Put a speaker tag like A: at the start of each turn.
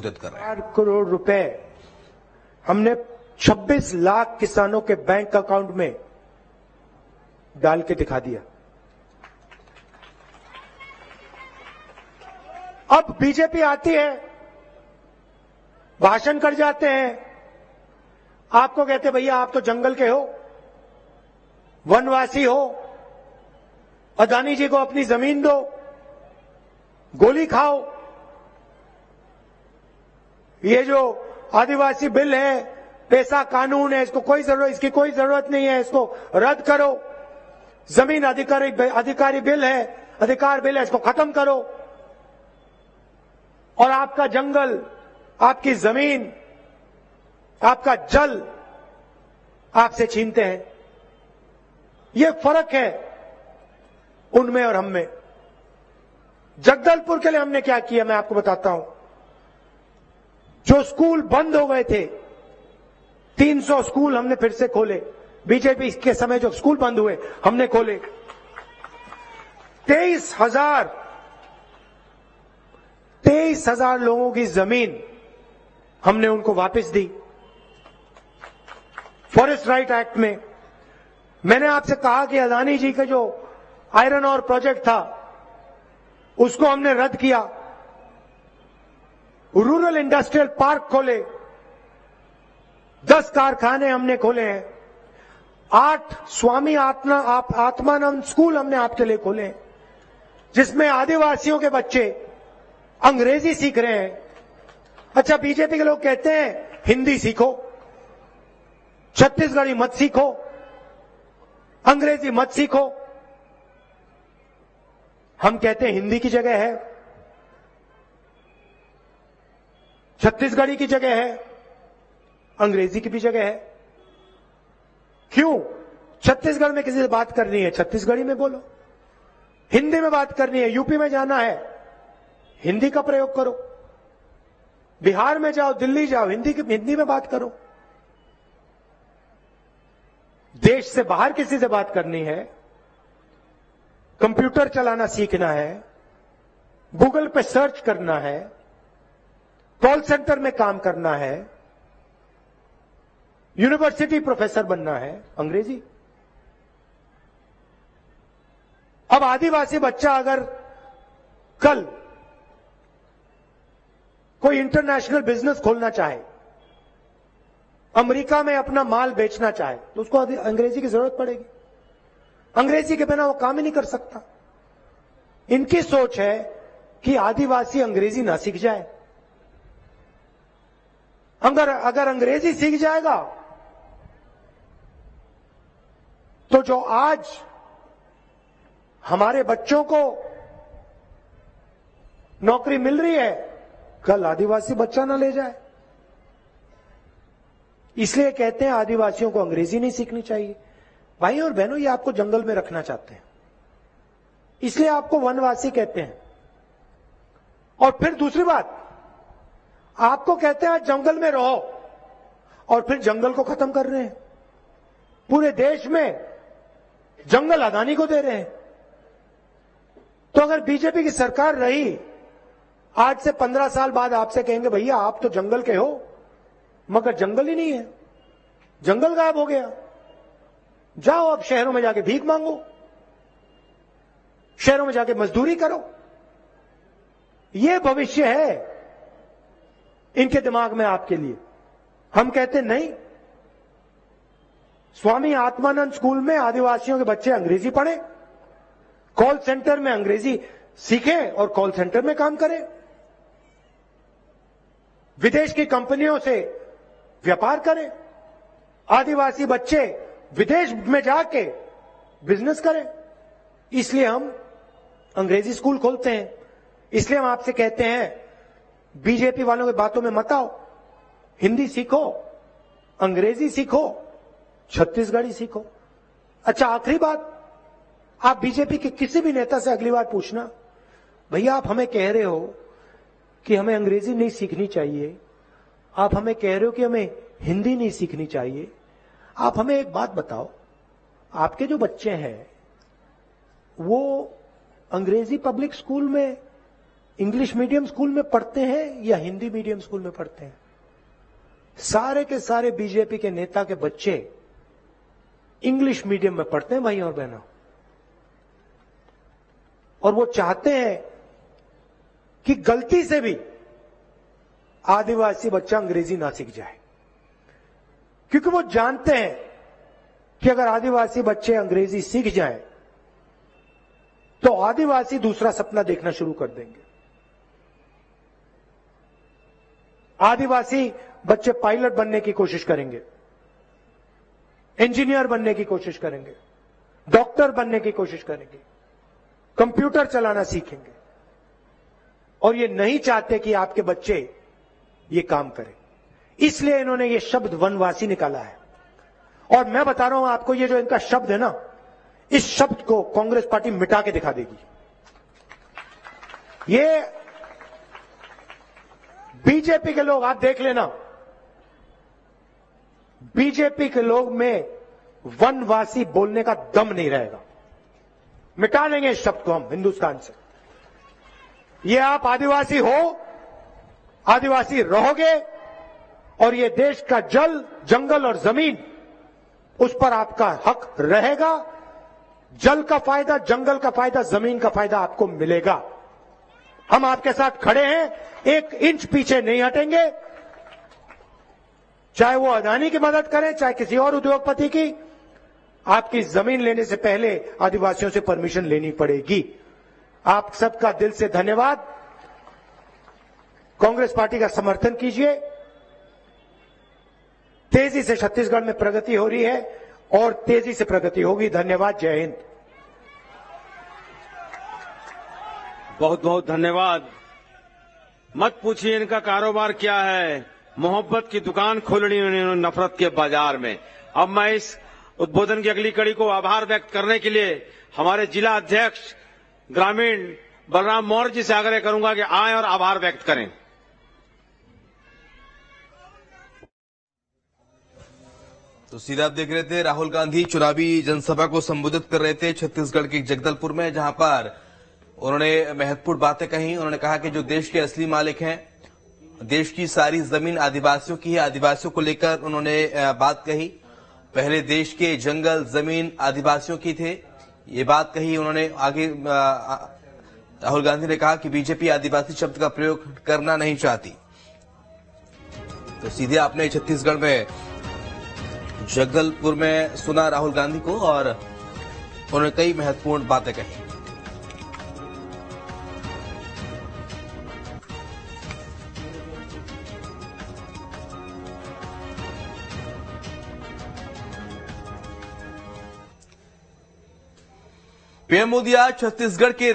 A: संबोधित कर रहे हैं।
B: 4 करोड़ रुपए हमने 26 लाख किसानों के बैंक अकाउंट में डाल के दिखा दिया। अब बीजेपी आती है, भाषण कर जाते हैं, आपको कहते भैया आप तो जंगल के हो, वनवासी हो, अदानी जी को अपनी जमीन दो, गोली खाओ। ये जो आदिवासी बिल है, पैसा कानून है, इसकी कोई जरूरत नहीं है, इसको रद्द करो। जमीन अधिकारी बिल है, अधिकार बिल है, इसको खत्म करो। और आपका जंगल, आपकी जमीन, आपका जल आपसे छीनते हैं। ये फर्क है उनमें और हम में। जगदलपुर के लिए हमने क्या किया मैं आपको बताता हूं। जो स्कूल बंद हो गए थे, 300 स्कूल हमने फिर से खोले। बीजेपी के समय जो स्कूल बंद हुए हमने खोले। 23,000 लोगों की जमीन हमने उनको वापस दी। फॉरेस्ट राइट एक्ट में मैंने आपसे कहा कि अदानी जी का जो आयरन और प्रोजेक्ट था उसको हमने रद्द किया। रूरल इंडस्ट्रियल पार्क खोले, 10 कारखाने हमने खोले हैं, 8 स्वामी आत्मानंद स्कूल हमने आपके लिए खोले हैं, जिसमें आदिवासियों के बच्चे अंग्रेजी सीख रहे हैं। अच्छा, बीजेपी के लोग कहते हैं हिंदी सीखो, छत्तीसगढ़ी मत सीखो, अंग्रेजी मत सीखो। हम कहते हैं हिंदी की जगह है, छत्तीसगढ़ी की जगह है, अंग्रेजी की भी जगह है। क्यों? छत्तीसगढ़ में किसी से बात करनी है, छत्तीसगढ़ी में बोलो। हिंदी में बात करनी है, यूपी में जाना है, हिंदी का प्रयोग करो। बिहार में जाओ, दिल्ली जाओ, हिंदी में बात करो। देश से बाहर किसी से बात करनी है, कंप्यूटर चलाना सीखना है, गूगल पे सर्च करना है, कॉल सेंटर में काम करना है, यूनिवर्सिटी प्रोफेसर बनना है, अंग्रेजी। अब आदिवासी बच्चा अगर कल कोई इंटरनेशनल बिजनेस खोलना चाहे, अमेरिका में अपना माल बेचना चाहे, तो उसको अंग्रेजी की जरूरत पड़ेगी। अंग्रेजी के बिना वो काम ही नहीं कर सकता। इनकी सोच है कि आदिवासी अंग्रेजी ना सीख जाए। अगर अंग्रेजी सीख जाएगा तो जो आज हमारे बच्चों को नौकरी मिल रही है, कल आदिवासी बच्चा ना ले जाए। इसलिए कहते हैं आदिवासियों को अंग्रेजी नहीं सीखनी चाहिए। भाई और बहनों, ये आपको जंगल में रखना चाहते हैं, इसलिए आपको वनवासी कहते हैं। और फिर दूसरी बात, आपको कहते हैं जंगल में रहो, और फिर जंगल को खत्म कर रहे हैं। पूरे देश में जंगल अदानी को दे रहे हैं। तो अगर बीजेपी की सरकार रही, आज से 15 साल बाद आपसे कहेंगे भैया आप तो जंगल के हो, मगर जंगल ही नहीं है, जंगल गायब हो गया। जाओ अब शहरों में जाके भीख मांगो, शहरों में जाके मजदूरी करो। यह भविष्य है इनके दिमाग में आपके लिए। हम कहते नहीं, स्वामी आत्मानंद स्कूल में आदिवासियों के बच्चे अंग्रेजी पढ़ें, कॉल सेंटर में अंग्रेजी सीखें और कॉल सेंटर में काम करें, विदेश की कंपनियों से व्यापार करें, आदिवासी बच्चे विदेश में जाके बिजनेस करें। इसलिए हम अंग्रेजी स्कूल खोलते हैं। इसलिए हम आपसे कहते हैं बीजेपी वालों की बातों में मत आओ, हिंदी सीखो, अंग्रेजी सीखो, छत्तीसगढ़ी सीखो। अच्छा, आखिरी बात, आप बीजेपी के किसी भी नेता से अगली बार पूछना, भैया आप हमें कह रहे हो कि हमें अंग्रेजी नहीं सीखनी चाहिए, आप हमें कह रहे हो कि हमें हिंदी नहीं सीखनी चाहिए, आप हमें एक बात बताओ, आपके जो बच्चे हैं वो अंग्रेजी पब्लिक स्कूल में इंग्लिश मीडियम स्कूल में पढ़ते हैं या हिंदी मीडियम स्कूल में पढ़ते हैं, सारे के सारे बीजेपी के नेता के बच्चे इंग्लिश मीडियम में पढ़ते हैं भाई और बहनों। और वो चाहते हैं कि गलती से भी आदिवासी बच्चा अंग्रेजी ना सीख जाए, क्योंकि वो जानते हैं कि अगर आदिवासी बच्चे अंग्रेजी सीख जाएं तो आदिवासी दूसरा सपना देखना शुरू कर देंगे। आदिवासी बच्चे पायलट बनने की कोशिश करेंगे, इंजीनियर बनने की कोशिश करेंगे, डॉक्टर बनने की कोशिश करेंगे, कंप्यूटर चलाना सीखेंगे, और ये नहीं चाहते कि आपके बच्चे ये काम करें। इसलिए इन्होंने ये शब्द वनवासी निकाला है। और मैं बता रहा हूं आपको, ये जो इनका शब्द है ना, इस शब्द को कांग्रेस पार्टी मिटा के दिखा देगी। ये बीजेपी के लोग, आप देख लेना, बीजेपी के लोग में वनवासी बोलने का दम नहीं रहेगा। मिटा देंगे इस शब्द को हम हिंदुस्तान से। ये आप आदिवासी हो, आदिवासी रहोगे, और ये देश का जल, जंगल और जमीन, उस पर आपका हक रहेगा। जल का फायदा, जंगल का फायदा, जमीन का फायदा आपको मिलेगा। हम आपके साथ खड़े हैं, 1 इंच पीछे नहीं हटेंगे। चाहे वो अदानी की मदद करें, चाहे किसी और उद्योगपति की, आपकी जमीन लेने से पहले आदिवासियों से परमिशन लेनी पड़ेगी। आप सबका दिल से धन्यवाद। कांग्रेस पार्टी का समर्थन कीजिए। तेजी से छत्तीसगढ़ में प्रगति हो रही है और तेजी से प्रगति होगी। धन्यवाद। जय हिंद।
A: बहुत बहुत धन्यवाद। मत पूछिए इनका कारोबार क्या है, मोहब्बत की दुकान खोलनी उन्होंने नफरत के बाजार में। अब मैं इस उद्बोधन की अगली कड़ी को आभार व्यक्त करने के लिए हमारे जिला अध्यक्ष ग्रामीण बलराम मौर्य जी से आग्रह करूंगा कि आए और आभार व्यक्त करें।
C: तो सीधा आप देख रहे थे, राहुल गांधी चुनावी जनसभा को संबोधित कर रहे थे छत्तीसगढ़ के जगदलपुर में, जहां पर उन्होंने महत्वपूर्ण बातें कही। उन्होंने कहा कि जो देश के असली मालिक हैं, देश की सारी जमीन आदिवासियों की है। आदिवासियों को लेकर उन्होंने बात कही। पहले देश के जंगल, जमीन आदिवासियों की थे, ये बात कही उन्होंने। आगे राहुल गांधी ने कहा कि बीजेपी आदिवासी शब्द का प्रयोग करना नहीं चाहती। तो सीधे आपने छत्तीसगढ़ में जगदलपुर में सुना राहुल गांधी को, और उन्होंने कई महत्वपूर्ण बातें कही। पीएम मोदी आज छत्तीसगढ़ के